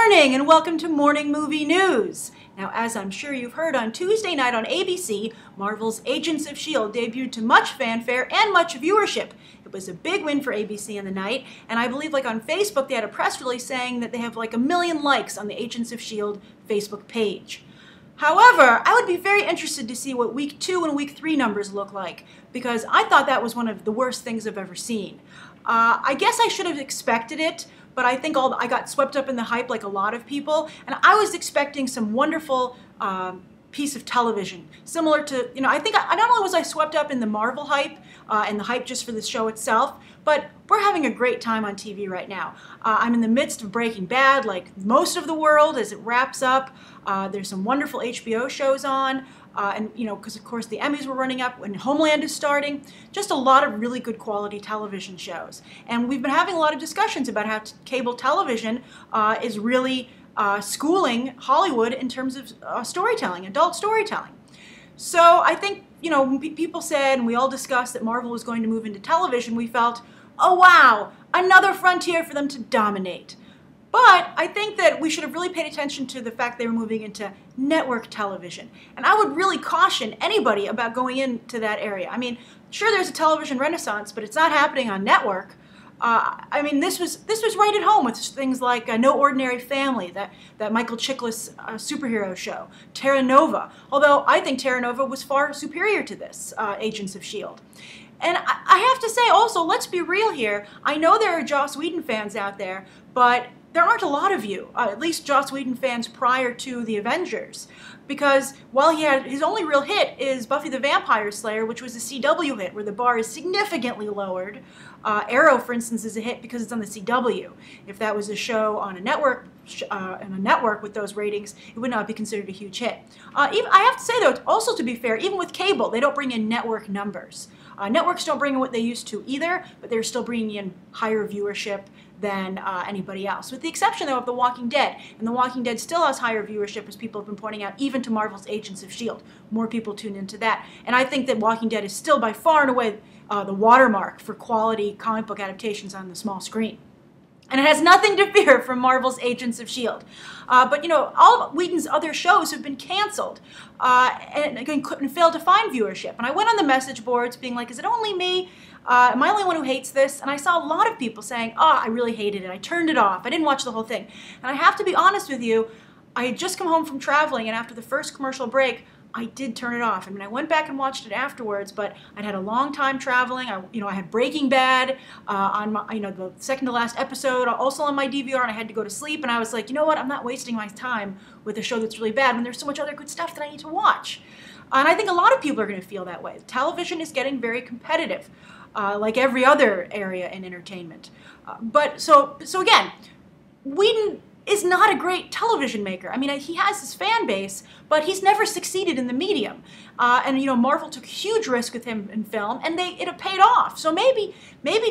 morning and welcome to Morning Movie News. Now, as I'm sure you've heard, on Tuesday night on ABC, Marvel's Agents of S.H.I.E.L.D. debuted to much fanfare and much viewership. It was a big win for ABC in the night, and I believe on Facebook they had a press release saying that they have 1 million likes on the Agents of S.H.I.E.L.D. Facebook page. However, I would be very interested to see what Week 2 and Week 3 numbers look like, because I thought that was one of the worst things I've ever seen. I guess I should have expected it, but I think I got swept up in the hype like a lot of people, and I was expecting some wonderful piece of television, similar to, I think not only was I swept up in the Marvel hype and the hype just for the show itself, but we're having a great time on TV right now. I'm in the midst of Breaking Bad, like most of the world, as it wraps up. There's some wonderful HBO shows on, and because of course the Emmys were running up and Homeland is starting. Just a lot of really good quality television shows. And we've been having a lot of discussions about how cable television is really schooling Hollywood in terms of storytelling, adult storytelling. So I think, when people said, and we all discussed, that Marvel was going to move into television, we felt, oh wow, another frontier for them to dominate. But I think that we should have really paid attention to the fact they were moving into network television. And I would really caution anybody about going into that area. I mean, sure, there's a television renaissance, but it's not happening on network. This was right at home with things like No Ordinary Family, that Michael Chiklis superhero show, Terra Nova. Although I think Terra Nova was far superior to this, Agents of S.H.I.E.L.D. And I have to say also, let's be real here. I know there are Joss Whedon fans out there, but there aren't a lot of you, at least Joss Whedon fans prior to the Avengers. Because while his only real hit is Buffy the Vampire Slayer, which was a CW hit where the bar is significantly lowered. Arrow, for instance, is a hit because it's on the CW. If that was a show on a network, with those ratings, it would not be considered a huge hit. I have to say though, also to be fair, even with cable, they don't bring in network numbers. Networks don't bring in what they used to either, but they're still bringing in higher viewership than anybody else, with the exception though of The Walking Dead. And The Walking Dead still has higher viewership, as people have been pointing out, even to Marvel's Agents of S.H.I.E.L.D. More people tune into that. And I think that Walking Dead is still by far and away the watermark for quality comic book adaptations on the small screen. And it has nothing to fear from Marvel's Agents of S.H.I.E.L.D. But all of Whedon's other shows have been canceled and couldn't fail to find viewership. And I went on the message boards being like, is it only me? Am I the only one who hates this? And I saw a lot of people saying, oh, I really hated it. I turned it off. I didn't watch the whole thing. And I have to be honest with you, I had just come home from traveling, and after the first commercial break, I did turn it off. I mean, I went back and watched it afterwards, but I'd had a long time traveling. I had Breaking Bad on my, the second to last episode, also on my DVR, and I had to go to sleep. And I was like, you know what? I'm not wasting my time with a show that's really bad when there's so much other good stuff that I need to watch. And I think a lot of people are going to feel that way. Television is getting very competitive, like every other area in entertainment. So again, Whedon is not a great television maker. I mean, he has his fan base, but he's never succeeded in the medium. Marvel took a huge risk with him in film, and it paid off. So maybe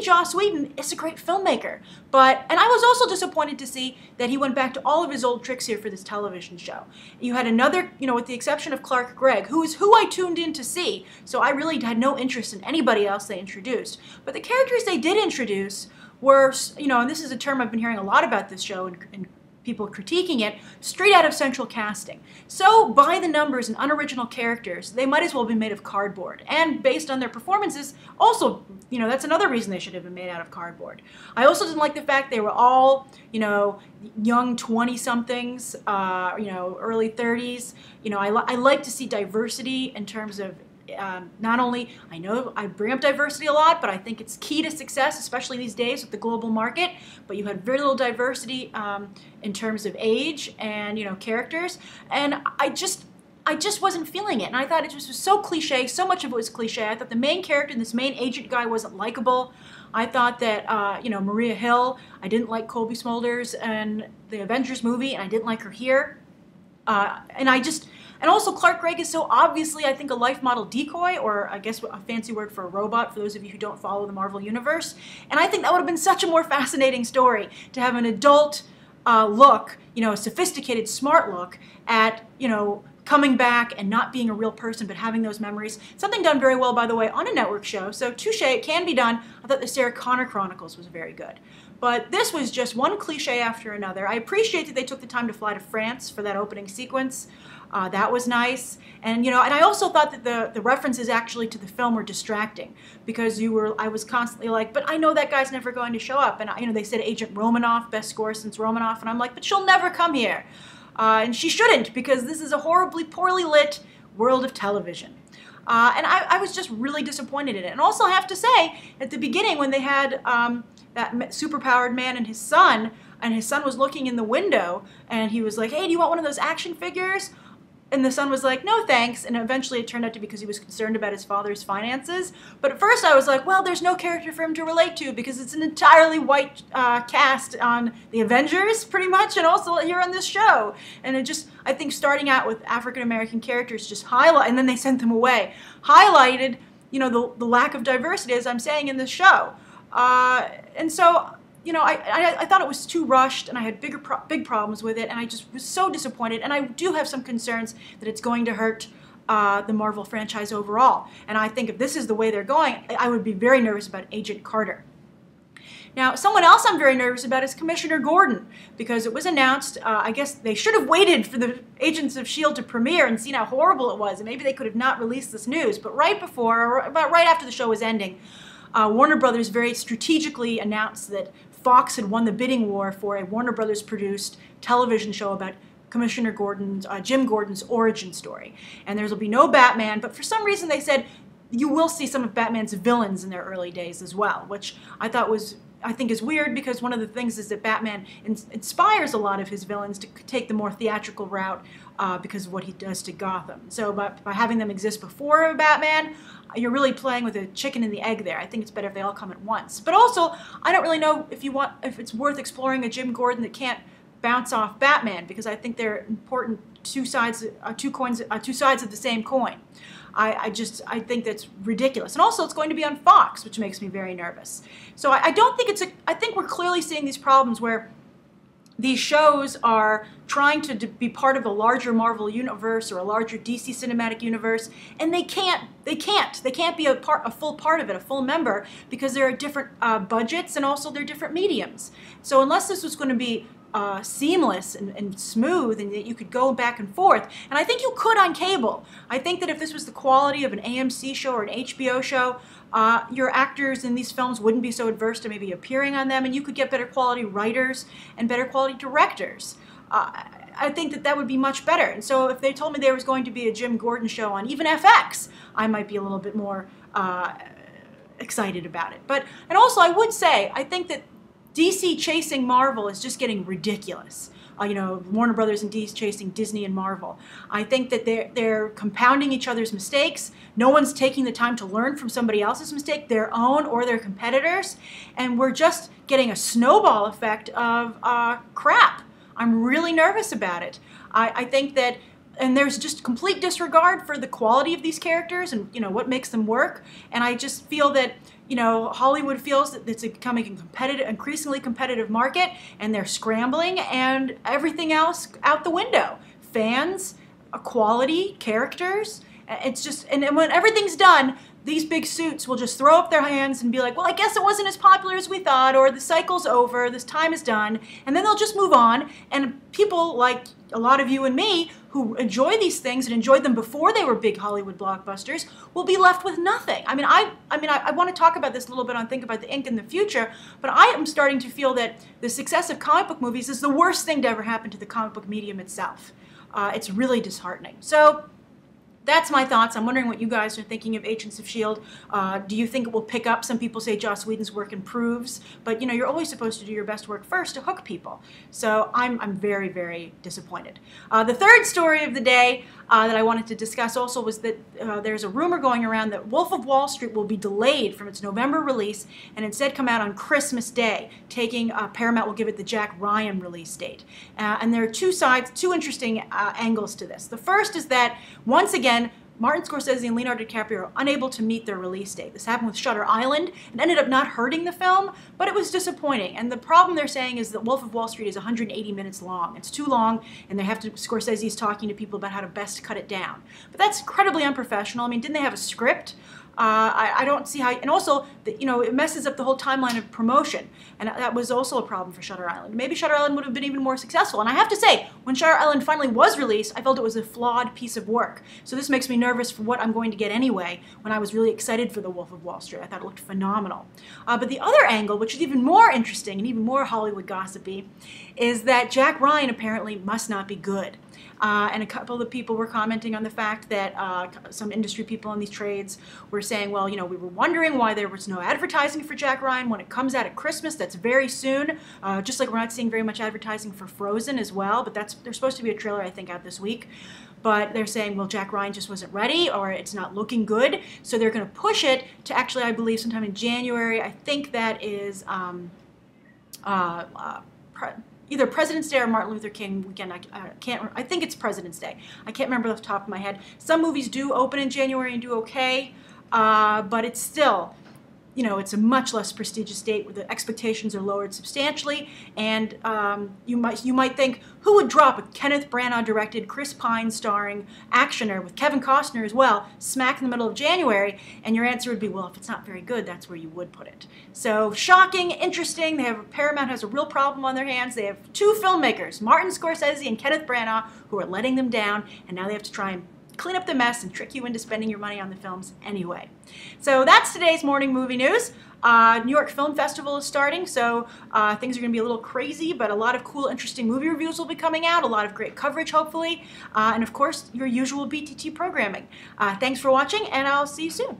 Joss Whedon is a great filmmaker. And I was also disappointed to see that he went back to all of his old tricks here for this television show. You had another, with the exception of Clark Gregg, who I tuned in to see, so I really had no interest in anybody else they introduced. But the characters they did introduce were, and this is a term I've been hearing a lot about this show and people critiquing it, straight out of central casting. So, by the numbers and unoriginal characters, they might as well be made of cardboard. And based on their performances, also, that's another reason they should have been made out of cardboard. I also didn't like the fact they were all, young 20-somethings, early 30s. I like to see diversity in terms of not only, I know I bring up diversity a lot, but I think it's key to success, especially these days with the global market. But you had very little diversity in terms of age and, characters. And I just wasn't feeling it. And I thought it just was so cliche. So much of it was cliche. I thought the main character, this main agent guy, wasn't likable. I thought that, Maria Hill, I didn't like Colby Smulders in the Avengers movie, and I didn't like her here. And also Clark Gregg is so obviously, I think, a life model decoy, or I guess a fancy word for a robot for those of you who don't follow the Marvel Universe. And I think that would have been such a more fascinating story to have an adult look, a sophisticated, smart look at, coming back and not being a real person, but having those memories. Something done very well, by the way, on a network show. So touche, it can be done. I thought the Sarah Connor Chronicles was very good. But this was just one cliche after another. I appreciate that they took the time to fly to France for that opening sequence. That was nice. And, and I also thought that the references actually to the film were distracting because I was constantly like, but I know that guy's never going to show up. And, they said Agent Romanoff, best score since Romanoff. And I'm like, but she'll never come here. And she shouldn't, because this is a horribly poorly lit world of television. And I was just really disappointed in it. And also I have to say, at the beginning when they had that superpowered man and his son was looking in the window, and he was like, hey, do you want one of those action figures? And the son was like, no, thanks. And eventually it turned out to be because he was concerned about his father's finances. But at first I was like, well, there's no character for him to relate to because it's an entirely white cast on the Avengers, pretty much, and also here on this show. And I think starting out with African-American characters just and then they sent them away, highlighted, the lack of diversity, as I'm saying, in this show. And so, I thought it was too rushed, and I had big problems with it, and I just was so disappointed. And I do have some concerns that it's going to hurt the Marvel franchise overall. And I think if this is the way they're going, I would be very nervous about Agent Carter. Now, someone else I'm very nervous about is Commissioner Gordon, because it was announced, I guess they should have waited for the Agents of S.H.I.E.L.D. to premiere and seen how horrible it was, and maybe they could have not released this news. But right after the show was ending, Warner Brothers very strategically announced that Fox had won the bidding war for a Warner Brothers produced television show about Commissioner Jim Gordon's origin story. And there will be no Batman, but for some reason they said you will see some of Batman's villains in their early days as well, which I think is weird, because one of the things is that Batman inspires a lot of his villains to take the more theatrical route because of what he does to Gotham. So by having them exist before Batman, you're really playing with a chicken and the egg there. I think it's better if they all come at once. But also, I don't really know if it's worth exploring a Jim Gordon that can't bounce off Batman, because I think they're important two sides of the same coin. I think that's ridiculous. And also, it's going to be on Fox, which makes me very nervous. So I don't think I think we're clearly seeing these problems where these shows are trying to be part of a larger Marvel universe or a larger DC cinematic universe, and they can't be a full part of it, a full member, because there are different budgets, and also they're different mediums. So unless this was going to be seamless and smooth, and that you could go back and forth. And I think you could on cable. I think that if this was the quality of an AMC show or an HBO show, your actors in these films wouldn't be so adverse to maybe appearing on them, and you could get better quality writers and better quality directors. I think that would be much better. And so if they told me there was going to be a Jim Gordon show on even FX, I might be a little bit more excited about it. And also I would say, I think that DC chasing Marvel is just getting ridiculous. Warner Brothers and DC chasing Disney and Marvel. I think that they're compounding each other's mistakes. No one's taking the time to learn from somebody else's mistake, their own or their competitors. And we're just getting a snowball effect of crap. I'm really nervous about it. I think that, and there's just complete disregard for the quality of these characters and what makes them work. And I just feel that Hollywood feels that it's becoming a increasingly competitive market, and they're scrambling, and everything else out the window. Fans, quality, characters. It's just, and when everything's done, these big suits will just throw up their hands and be like, well, I guess it wasn't as popular as we thought, or the cycle's over, this time is done, and then they'll just move on, and people like a lot of you and me who enjoy these things and enjoyed them before they were big Hollywood blockbusters will be left with nothing. I want to talk about this a little bit on Think About the Ink in the future, but I am starting to feel that the success of comic book movies is the worst thing to ever happen to the comic book medium itself. It's really disheartening. So that's my thoughts. I'm wondering what you guys are thinking of Agents of S.H.I.E.L.D. Do you think it will pick up? Some people say Joss Whedon's work improves, but you're always supposed to do your best work first to hook people. So I'm very, very disappointed. The third story of the day that I wanted to discuss also was that there's a rumor going around that Wolf of Wall Street will be delayed from its November release and instead come out on Christmas Day, Paramount will give it the Jack Ryan release date. And there are two interesting angles to this. The first is that, once again, Martin Scorsese and Leonardo DiCaprio are unable to meet their release date. This happened with Shutter Island and ended up not hurting the film, but it was disappointing. And the problem they're saying is that Wolf of Wall Street is 180 minutes long. It's too long, and Scorsese's talking to people about how to best cut it down. But that's incredibly unprofessional. Didn't they have a script? I don't see how, and also, it messes up the whole timeline of promotion, and that was also a problem for Shutter Island. Maybe Shutter Island would have been even more successful, and I have to say, when Shutter Island finally was released, I felt it was a flawed piece of work. So this makes me nervous for what I'm going to get anyway, when I was really excited for The Wolf of Wall Street. I thought it looked phenomenal. But the other angle, which is even more interesting and even more Hollywood gossipy, is that Jack Ryan apparently must not be good. And a couple of people were commenting on the fact that some industry people in these trades were saying, well, we were wondering why there was no advertising for Jack Ryan when it comes out at Christmas. That's very soon. Just like we're not seeing very much advertising for Frozen as well, but there's supposed to be a trailer, I think, out this week. But they're saying, well, Jack Ryan just wasn't ready, or it's not looking good. So they're going to push it to actually, I believe, sometime in January. I think that is either President's Day or Martin Luther King weekend. I think it's President's Day. I can't remember off the top of my head. Some movies do open in January and do okay, but it's still, it's a much less prestigious date where the expectations are lowered substantially. And you might think, who would drop a Kenneth Branagh directed, Chris Pine starring actioner with Kevin Costner as well, smack in the middle of January? And your answer would be, well, if it's not very good, that's where you would put it. So shocking, interesting. Paramount has a real problem on their hands. They have two filmmakers, Martin Scorsese and Kenneth Branagh, who are letting them down, and now they have to try and clean up the mess and trick you into spending your money on the films anyway. So that's today's morning movie news. New York Film Festival is starting, so things are going to be a little crazy, but a lot of cool, interesting movie reviews will be coming out, a lot of great coverage, hopefully, and of course, your usual BTT programming. Thanks for watching, and I'll see you soon.